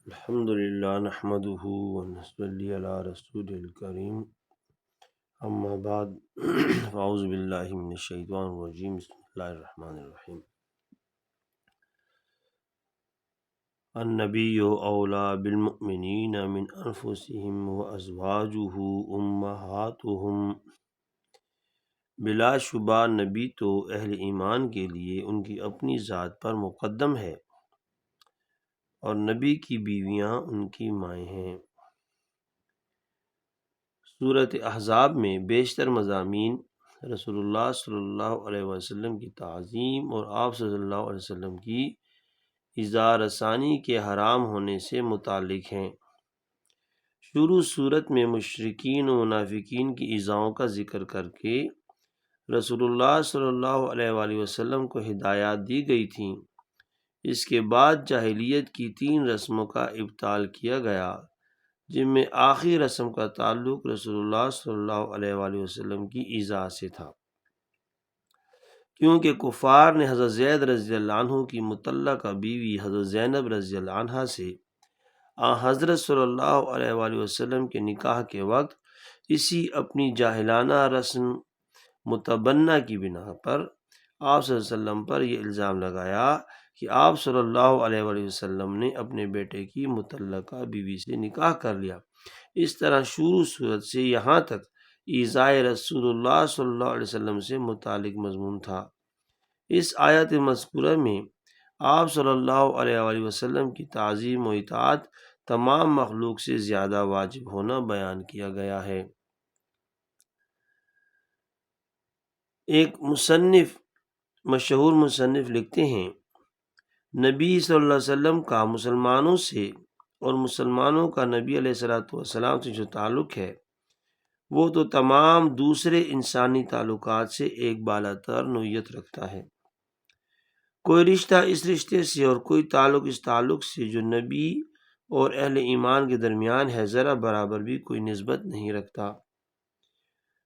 الحمد للہ نحمده ونصلي علی رسول الکریم اما بعد فاعوذ باللہ من الشیطان الرجیم بسم اللہ الرحمن الرحیم النبی اولی بالمؤمنین من انفسهم وازواجہ امہاتہم۔ بلا شبہ نبی تو اہل ایمان کے لیے ان کی اپنی ذات پر مقدم ہے اور نبی کی بیویاں ان کی مائیں ہیں۔ سورۃ احزاب میں بیشتر مضامین رسول اللہ صلی اللہ علیہ وسلم کی تعظیم اور آپ صلی اللہ علیہ وسلم کی ایذا رسانی کے حرام ہونے سے متعلق ہیں۔ شروع صورت میں مشرکین و منافقین کی ایذاؤں کا ذکر کر کے رسول اللہ صلی اللہ علیہ وآلہ وسلم کو ہدایات دی گئی تھیں۔ اس کے بعد جاہلیت کی 3 رسموں کا ابطال کیا گیا، جن میں آخری رسم کا تعلق رسول اللہ صلی اللہ علیہ وآلہ وسلم کی ایذا سے تھا، کیونکہ کفار نے حضرت زید رضی اللہ عنہ کی مطلقہ بیوی حضرت زینب رضی اللہ عنہ سے حضرت صلی اللہ علیہ وآلہ وسلم کے نکاح کے وقت اسی اپنی جاہلانہ رسم متبنہ کی بنا پر آپ صلی اللہ علیہ وسلم پر یہ الزام لگایا کہ آپ صلی اللہ علیہ وآلہ وسلم نے اپنے بیٹے کی مطلقہ بیوی سے نکاح کر لیا۔ اس طرح شروع صورت سے یہاں تک ایذائے رسول اللہ صلی اللہ علیہ وسلم سے متعلق مضمون تھا۔ اس آیت مذکورہ میں آپ صلی اللہ علیہ وآلہ وسلم کی تعظیم و اطاعت تمام مخلوق سے زیادہ واجب ہونا بیان کیا گیا ہے۔ ایک مشہور مصنف لکھتے ہیں، نبی صلی اللہ علیہ وسلم کا مسلمانوں سے اور مسلمانوں کا نبی علیہ الصلوۃ والسلام سے جو تعلق ہے وہ تو تمام دوسرے انسانی تعلقات سے ایک بالاتر نوعیت رکھتا ہے۔ کوئی رشتہ اس رشتے سے اور کوئی تعلق اس تعلق سے جو نبی اور اہل ایمان کے درمیان ہے ذرا برابر بھی کوئی نسبت نہیں رکھتا۔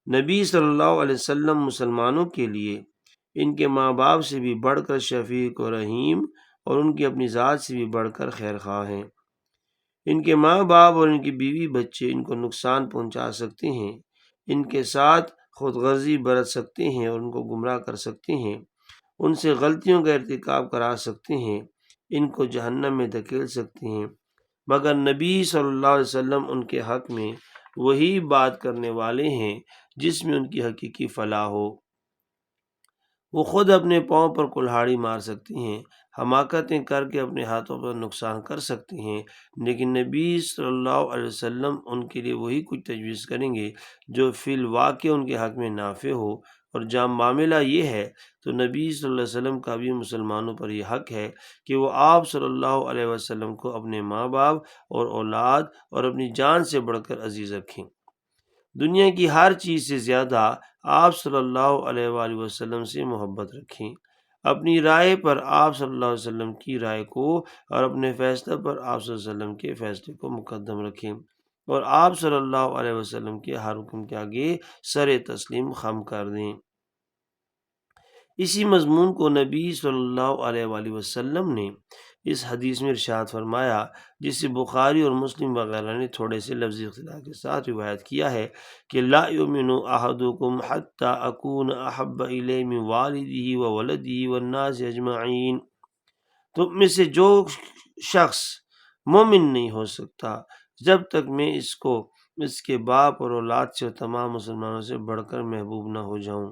نبی صلی اللہ علیہ وسلم مسلمانوں کے لیے ان کے ماں باپ سے بھی بڑھ کر شفیق و رحیم اور ان کی اپنی ذات سے بھی بڑھ کر خیر خواہ ہیں۔ ان کے ماں باپ اور ان کی بیوی بچے ان کو نقصان پہنچا سکتے ہیں، ان کے ساتھ خود غرضی برت سکتے ہیں اور ان کو گمراہ کر سکتے ہیں، ان سے غلطیوں کا ارتکاب کرا سکتے ہیں، ان کو جہنم میں دھکیل سکتے ہیں، مگر نبی صلی اللہ علیہ وسلم ان کے حق میں وہی بات کرنے والے ہیں جس میں ان کی حقیقی فلاح ہو۔ وہ خود اپنے پاؤں پر کلہاڑی مار سکتے ہیں، حماقتیں کر کے اپنے ہاتھوں پر نقصان کر سکتے ہیں، لیکن نبی صلی اللہ علیہ وسلم ان کے لیے وہی کچھ تجویز کریں گے جو فی الواقع ان کے حق میں نافع ہو۔ اور جب معاملہ یہ ہے تو نبی صلی اللہ علیہ وسلم کا بھی مسلمانوں پر یہ حق ہے کہ وہ آپ صلی اللہ علیہ وسلم کو اپنے ماں باپ اور اولاد اور اپنی جان سے بڑھ کر عزیز رکھیں۔ دنیا کی ہر چیز سے زیادہ آپ صلی اللہ علیہ وآلہ وسلم سے محبت رکھیں۔ اپنی رائے پر آپ صلی اللہ علیہ وسلم کی رائے کو اور اپنے فیصلے پر آپ صلی اللہ علیہ وسلم کے فیصلے کو مقدم رکھیں، اور آپ صلی اللہ علیہ وسلم کے ہر حکم کے آگے سر تسلیم خم کر دیں۔ اسی مضمون کو نبی صلی اللہ علیہ وآلہ وسلم نے اس حدیث میں ارشاد فرمایا، جسے بخاری اور مسلم وغیرہ نے تھوڑے سے لفظی اختلاف کے ساتھ روایت کیا ہے کہ لا یؤمن احدکم حتی اکون احب الیہ من والدہ وولدہ والناس اجمعین۔ تم میں سے جو شخص مومن نہیں ہو سکتا جب تک میں اس کو اس کے باپ اور اولاد سے اور تمام مسلمانوں سے بڑھ کر محبوب نہ ہو جاؤں۔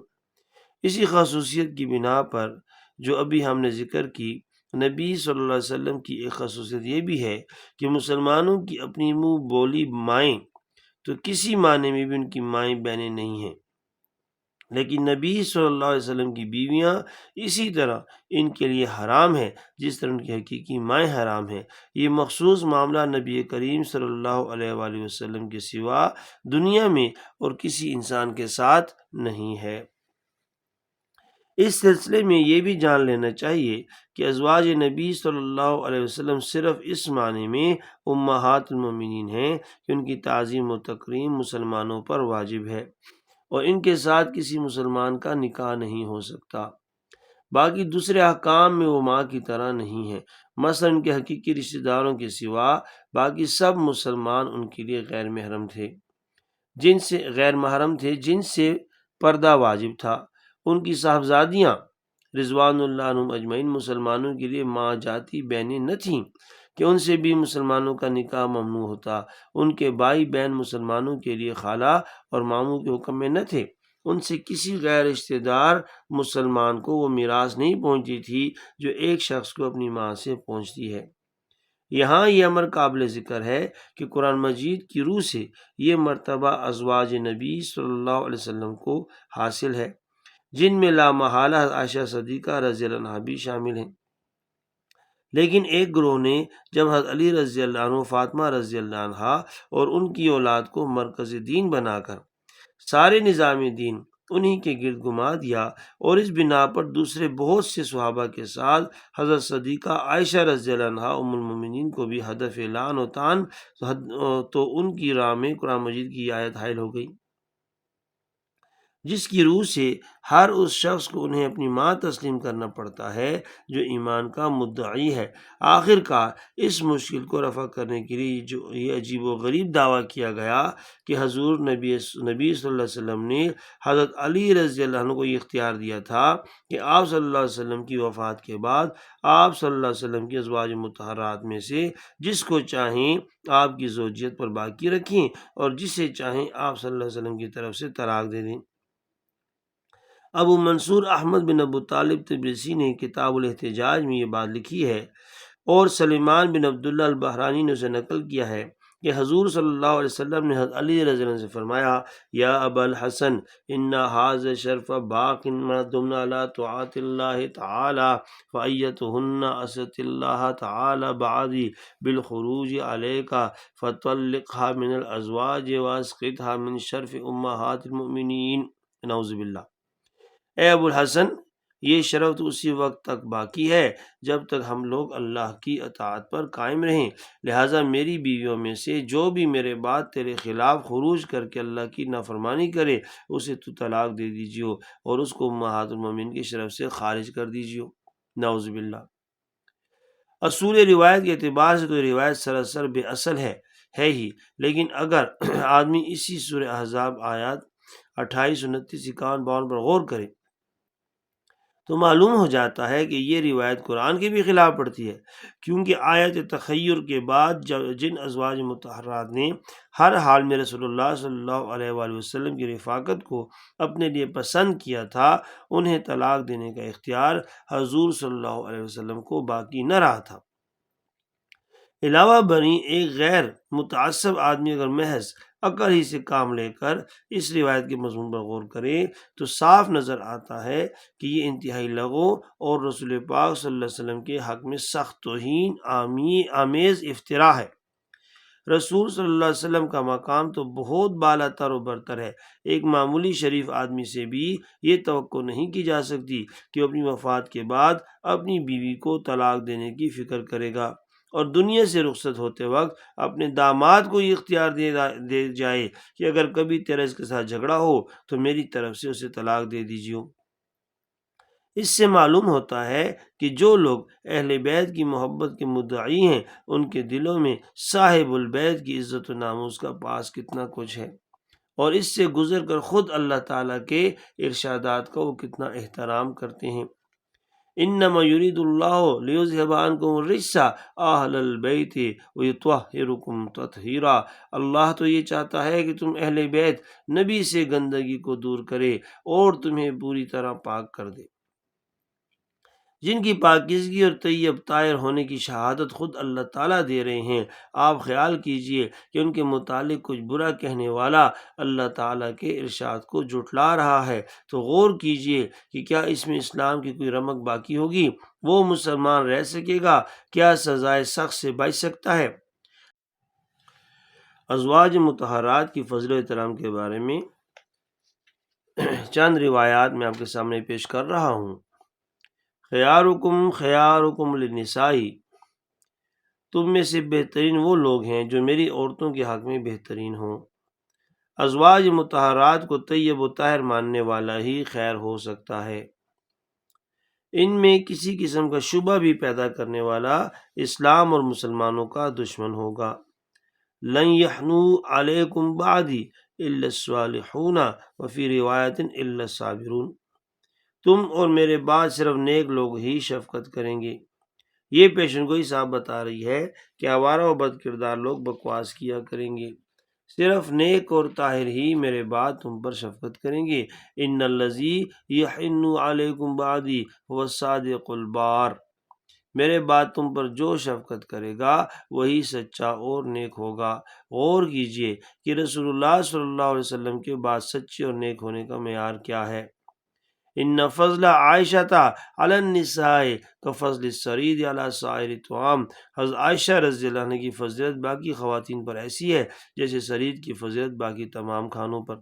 اسی خصوصیت کی بنا پر جو ابھی ہم نے ذکر کی، نبی صلی اللہ علیہ وسلم کی ایک خصوصیت یہ بھی ہے کہ مسلمانوں کی اپنی منہ بولی مائیں تو کسی معنی میں بھی ان کی مائیں بہنیں نہیں ہیں، لیکن نبی صلی اللہ علیہ وسلم کی بیویاں اسی طرح ان کے لیے حرام ہیں جس طرح ان کی حقیقی مائیں حرام ہیں۔ یہ مخصوص معاملہ نبی کریم صلی اللہ علیہ وآلہ وسلم کے سوا دنیا میں اور کسی انسان کے ساتھ نہیں ہے۔ اس سلسلے میں یہ بھی جان لینا چاہیے کہ ازواج نبی صلی اللہ علیہ وسلم صرف اس معنی میں امہات المومنین ہیں کہ ان کی تعظیم و تکریم مسلمانوں پر واجب ہے اور ان کے ساتھ کسی مسلمان کا نکاح نہیں ہو سکتا۔ باقی دوسرے احکام میں وہ ماں کی طرح نہیں ہیں۔ مثلا ان کے حقیقی رشتہ داروں کے سوا باقی سب مسلمان ان کے لیے غیر محرم تھے جن سے پردہ واجب تھا۔ ان کی صاحبزادیاں رضوان اللہ عنہم اجمعین مسلمانوں کے لیے ماں جاتی بہنیں نہ تھیں کہ ان سے بھی مسلمانوں کا نکاح ممنوع ہوتا۔ ان کے بھائی بہن مسلمانوں کے لیے خالہ اور ماموں کے حکم میں نہ تھے۔ ان سے کسی غیر رشتہ دار مسلمان کو وہ میراث نہیں پہنچتی تھی جو ایک شخص کو اپنی ماں سے پہنچتی ہے۔ یہاں یہ امر قابل ذکر ہے کہ قرآن مجید کی روح سے یہ مرتبہ ازواج نبی صلی اللہ علیہ وسلم کو حاصل ہے، جن میں لامحالہ عائشہ صدیقہ رضی اللہ عنہا بھی شامل ہیں۔ لیکن ایک گروہ نے جب حضرت علی رضی اللہ عنہ، فاطمہ رضی اللہ عنہا اور ان کی اولاد کو مرکز دین بنا کر سارے نظام دین انہی کے گرد گھما دیا، اور اس بنا پر دوسرے بہت سے صحابہ کے ساتھ حضرت صدیقہ عائشہ رضی اللہ عنہا ام المومنین کو بھی ہدف لعن و طعن، تو ان کی راہ میں قرآن مجید کی آیت حائل ہو گئی، جس کی روح سے ہر اس شخص کو انہیں اپنی ماں تسلیم کرنا پڑتا ہے جو ایمان کا مدعی ہے۔ آخر کار اس مشکل کو رفع کرنے کے لیے جو یہ عجیب و غریب دعویٰ کیا گیا کہ حضور نبی صلی اللہ علیہ وسلم نے حضرت علی رضی اللہ عنہ کو یہ اختیار دیا تھا کہ آپ صلی اللہ علیہ وسلم کی وفات کے بعد آپ صلی اللہ علیہ وسلم کی ازواج مطہرات میں سے جس کو چاہیں آپ کی زوجیت پر باقی رکھیں اور جسے چاہیں آپ صلی اللہ علیہ وسلم کی طرف سے طلاق دے دیں۔ ابو منصور احمد بن ابو طالب تبریسی نے کتاب الاحتجاج میں یہ بات لکھی ہے، اور سلیمان بن عبداللہ البحرانی نے اسے نقل کیا ہے کہ حضور صلی اللہ علیہ وسلم نے حضرت علی رضی اللہ عنہ سے فرمایا، یا ابا الحسن ان ھذا الشرف باق ما دمنا علی طاعت اللہ تعالی فایتہن اسۃ اللہ تعالی بعدی بالخروج علیک فطلقها من الازواج واسقطها من شرف امہات المؤمنین۔ نعوذ باللہ۔ اے ابو الحسن، یہ شرف تو اسی وقت تک باقی ہے جب تک ہم لوگ اللہ کی اطاعت پر قائم رہیں، لہٰذا میری بیویوں میں سے جو بھی میرے بعد تیرے خلاف خروج کر کے اللہ کی نافرمانی کرے اسے تو طلاق دے دیجیو اور اس کو امہات المومنین کی شرف سے خارج کر دیجیو۔ نعوذ باللہ۔ اصول روایت کے اعتبار سے تو یہ روایت سراسر بے اصل ہے ہی، لیکن اگر آدمی اسی سورہ احزاب آیات 28، 29، 51، 52 پر غور کرے تو معلوم ہو جاتا ہے کہ یہ روایت قرآن کے بھی خلاف پڑتی ہے، کیونکہ آیت تخیر کے بعد جن ازواج مطہرات نے ہر حال میں رسول اللہ صلی اللہ علیہ وآلہ وسلم کی رفاقت کو اپنے لیے پسند کیا تھا، انہیں طلاق دینے کا اختیار حضور صلی اللہ علیہ وسلم کو باقی نہ رہا تھا۔ علاوہ بری ایک غیر متعصب آدمی اگر محض عقل ہی سے کام لے کر اس روایت کے مضمون پر غور کرے تو صاف نظر آتا ہے کہ یہ انتہائی لغو اور رسول پاک صلی اللہ علیہ وسلم کے حق میں سخت توہین آمیز افتراء ہے۔ رسول صلی اللہ علیہ وسلم کا مقام تو بہت بالا تر و برتر ہے، ایک معمولی شریف آدمی سے بھی یہ توقع نہیں کی جا سکتی کہ وہ اپنی وفات کے بعد اپنی بیوی کو طلاق دینے کی فکر کرے گا، اور دنیا سے رخصت ہوتے وقت اپنے داماد کو یہ اختیار دے جائے کہ اگر کبھی تیرا اس کے ساتھ جھگڑا ہو تو میری طرف سے اسے طلاق دے دیجیے۔ اس سے معلوم ہوتا ہے کہ جو لوگ اہل بیت کی محبت کے مدعی ہیں ان کے دلوں میں صاحب البیت کی عزت و ناموس کا پاس کتنا کچھ ہے، اور اس سے گزر کر خود اللہ تعالیٰ کے ارشادات کا وہ کتنا احترام کرتے ہیں۔ انما یرید اللہ لیذھب عنکم الرجس اہل البیت ویطہرکم تطہیرا۔ اللہ تو یہ چاہتا ہے کہ تم اہل بیت نبی سے گندگی کو دور کرے اور تمہیں پوری طرح پاک کر دے۔ جن کی پاکیزگی اور طیب طاہر ہونے کی شہادت خود اللہ تعالیٰ دے رہے ہیں، آپ خیال کیجئے کہ ان کے متعلق کچھ برا کہنے والا اللہ تعالیٰ کے ارشاد کو جھٹلا رہا ہے، تو غور کیجئے کہ کیا اس میں اسلام کی کوئی رمق باقی ہوگی؟ وہ مسلمان رہ سکے گا؟ کیا سزائے سخت سے بچ سکتا ہے؟ ازواج مطہرات کی فضل و احترام کے بارے میں چند روایات میں آپ کے سامنے پیش کر رہا ہوں۔ خیارکم خیارکم للنساء، تم میں سے بہترین وہ لوگ ہیں جو میری عورتوں کے حق میں بہترین ہوں۔ ازواج مطہرات کو طیب و طاہر ماننے والا ہی خیر ہو سکتا ہے۔ ان میں کسی قسم کا شبہ بھی پیدا کرنے والا اسلام اور مسلمانوں کا دشمن ہوگا۔ لن یحنو علیکم بعدی الا الصالحون وفی روایت الا الصابرون، تم اور میرے بعد صرف نیک لوگ ہی شفقت کریں گے۔ یہ پیشن گوئی صاحب بتا رہی ہے کہ آوارہ و بد کردار لوگ بکواس کیا کریں گے، صرف نیک اور طاہر ہی میرے بعد تم پر شفقت کریں گے۔ ان الذی یحن علیکم بعدی هو الصادق البار، میرے بعد تم پر جو شفقت کرے گا وہی سچا اور نیک ہوگا۔ غور کیجئے کہ رسول اللہ صلی اللہ علیہ وسلم کے بعد سچے اور نیک ہونے کا معیار کیا ہے۔ ان فضل عائشہ علی النساء کفضل السرید علی سائر الطعام، حضرت عائشہ رضی اللہ عنہ کی فضیلت باقی خواتین پر ایسی ہے جیسے سرید کی فضیلت باقی تمام کھانوں پر۔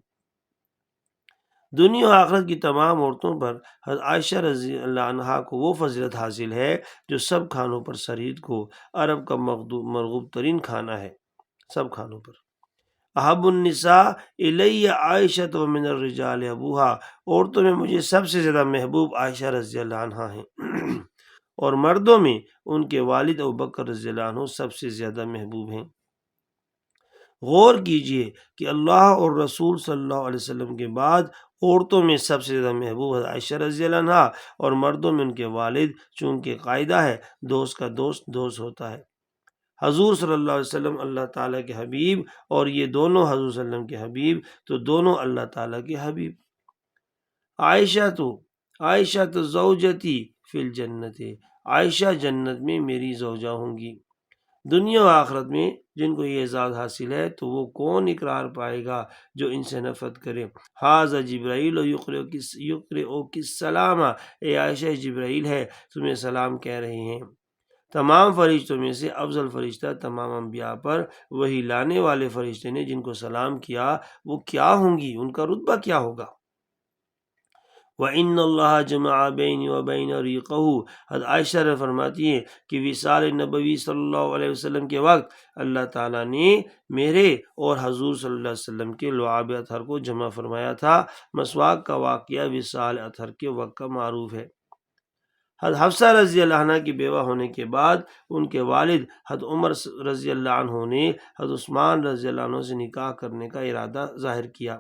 دنیا و آخرت کی تمام عورتوں پر حضرت عائشہ رضی اللہ عنہا کو وہ فضیلت حاصل ہے جو سب کھانوں پر سرید کو عرب کا مرغوب ترین کھانا ہے، سب کھانوں پر۔ احب النساء الی عائشہ من الرجال ابوہا، عورتوں میں مجھے سب سے زیادہ محبوب عائشہ رضی اللہ عنہا ہیں اور مردوں میں ان کے والد ابوبکر رضی اللہ عنہ سب سے زیادہ محبوب ہیں۔ غور کیجئے کہ اللہ اور رسول صلی اللہ علیہ وسلم کے بعد عورتوں میں سب سے زیادہ محبوب ہے عائشہ رضی اللہ عنہا، اور مردوں میں ان کے والد، چونکہ قاعدہ ہے دوست کا دوست دوست ہوتا ہے۔ حضور صلی اللہ علیہ وسلم اللہ تعالیٰ کے حبیب اور یہ دونوں حضور صلی اللہ علیہ وسلم کے حبیب، تو دونوں اللہ تعالیٰ کے حبیب۔ عائشہ تو زوجتی فی الجنت، عائشہ جنت میں میری زوجہ ہوں گی۔ دنیا و آخرت میں جن کو یہ اعزاز حاصل ہے تو وہ کون اقرار پائے گا جو ان سے نفرت کرے۔ ھذا جبرائیل یقرئک السلام، اے عائشہ جبرائیل ہے تمہیں سلام کہہ رہے ہیں۔ تمام فرشتوں میں سے افضل فرشتہ تمام انبیاء پر وہی لانے والے فرشتے نے جن کو سلام کیا وہ کیا ہوں گی، ان کا رتبہ کیا ہوگا۔ وَإِنَّ اللَّهَ جَمَعَ بَيْنِي وَبَيْنَ رِيقَهُ، حضرت عائشہ فرماتی ہیں کہ وصال نبوی صلی اللہ علیہ وسلم کے وقت اللہ تعالیٰ نے میرے اور حضور صلی اللہ علیہ وسلم کے لعاب اطہر کو جمع فرمایا تھا۔ مسواک کا واقعہ وصال اطہر کے وقت کا معروف ہے۔ حضرت حفصہ رضی اللہ عنہ کی بیوہ ہونے کے بعد ان کے والد حضرت عمر رضی اللہ عنہ نے حضرت عثمان رضی اللہ عنہ سے نکاح کرنے کا ارادہ ظاہر کیا،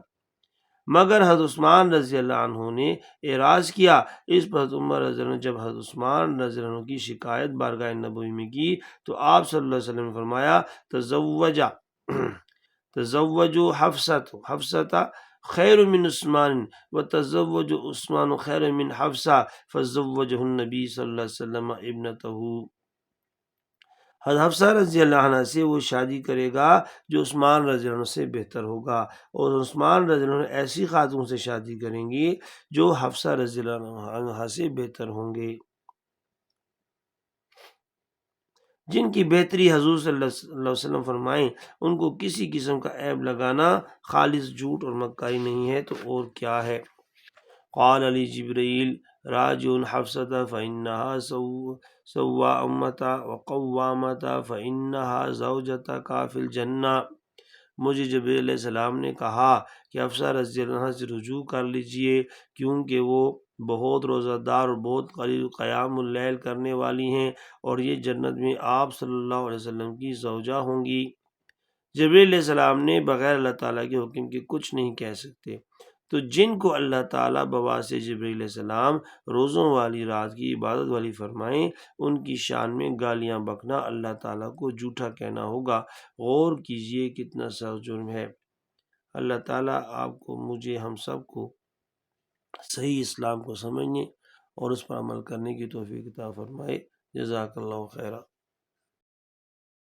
مگر حضرت عثمان رضی اللہ عنہ نے اعراض کیا۔ اس پر حضرت عمر رضی اللہ عنہ جب حضرت عثمان رضی اللہ عنہ کی شکایت بارگاہ نبوی میں کی تو آپ صلی اللہ علیہ وسلم نے فرمایا تزوجوا حفصة خیر من عثمان وتزوج عثمان خیر من حفصہ فزوجہ النبی صلی اللہ علیہ وسلم ابنتہ، حضرت حفصہ رضی اللہ عنہ سے وہ شادی کرے گا جو عثمان رضی اللہ عنہ سے بہتر ہوگا، اور عثمان رضی اللہ عنہ ایسی خاتون سے شادی کریں گی جو حفصہ رضی اللہ عنہ سے بہتر ہوں گے، جن کی بہتری حضور صلی اللہ علیہ وسلم فرمائیں ان کو کسی قسم کا عیب لگانا خالص جھوٹ اور مکاری نہیں ہے تو اور کیا ہے۔ قال علی جبرائیل راجع حفصة فإنها صوامة وقوامة فإنها زوجتك في الجنہ، مجھے جبرائیل علیہ السلام نے کہا کہ حفصہ رضی اللہ عنہ سے رجوع کر لیجئے کیونکہ وہ بہت روزہ دار اور بہت قلیل قیام اللیل کرنے والی ہیں اور یہ جنت میں آپ صلی اللہ علیہ وسلم کی زوجہ ہوں گی۔ جبرائیل علیہ السلام نے بغیر اللہ تعالیٰ کے حکم کے کچھ نہیں کہہ سکتے، تو جن کو اللہ تعالیٰ بواسطہ جبرائیل علیہ السلام روزوں والی رات کی عبادت والی فرمائیں ان کی شان میں گالیاں بکنا اللہ تعالیٰ کو جھوٹا کہنا ہوگا۔ غور کیجئے کتنا سخت جرم ہے۔ اللہ تعالیٰ آپ کو، مجھے، ہم سب کو صحیح اسلام کو سمجھنے اور اس پر عمل کرنے کی توفیق عطا فرمائے۔ جزاک اللہ خیرہ۔